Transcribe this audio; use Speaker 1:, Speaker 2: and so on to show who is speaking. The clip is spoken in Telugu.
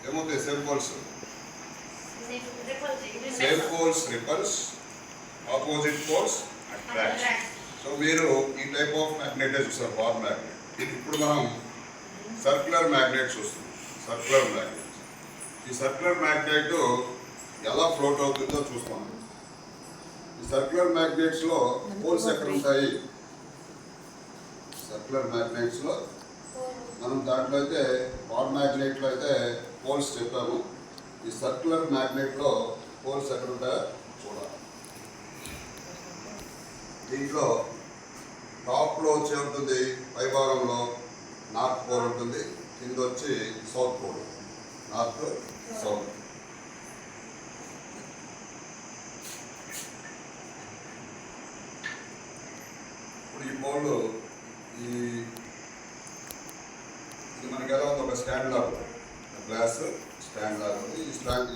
Speaker 1: ఏమవుతాయి same poles? Same poles repels, opposite poles attract. So మీరు ఈ టైప్ ఆఫ్ మ్యాగ్నెటే చూస్తారు, బార్ మ్యాగ్నెట్. ఇప్పుడు మనం సర్క్యులర్ మ్యాగ్నెట్ చూస్తున్నాం. సర్క్యులర్ మ్యాగ్నెట్, ఈ సర్క్యులర్ మ్యాగ్నెట్ ఎలా ఫ్లోట్ అవుతుందో చూస్తాం. ఈ సర్క్యులర్ మ్యాగ్నెట్స్లో పోల్స్ ఎక్కడ ఉంటాయి? సర్క్యులర్ మ్యాగ్నెట్స్లో మనం దాంట్లో అయితే బార్ మ్యాగ్నెట్లో అయితే పోల్స్ చెప్పాము. ఈ సర్క్యులర్ మ్యాగ్నెట్లో పోల్స్ ఎక్కడ ఉంటాయో చూడాలి. దీంట్లో టాప్లో వచ్చే ఉంటుంది, పై భాగంలో నార్త్ పోల్ ఉంటుంది, కింద వచ్చి సౌత్ పోల్, నార్త్ సౌత్. ఇప్పుడు ఈ పోల్ ఇది మనకి ఎలా ఉంది? ఒక స్టాండ్ లాగా, గ్లాస్ స్టాండ్ లాగా ఉంది. ఈ స్టాండ్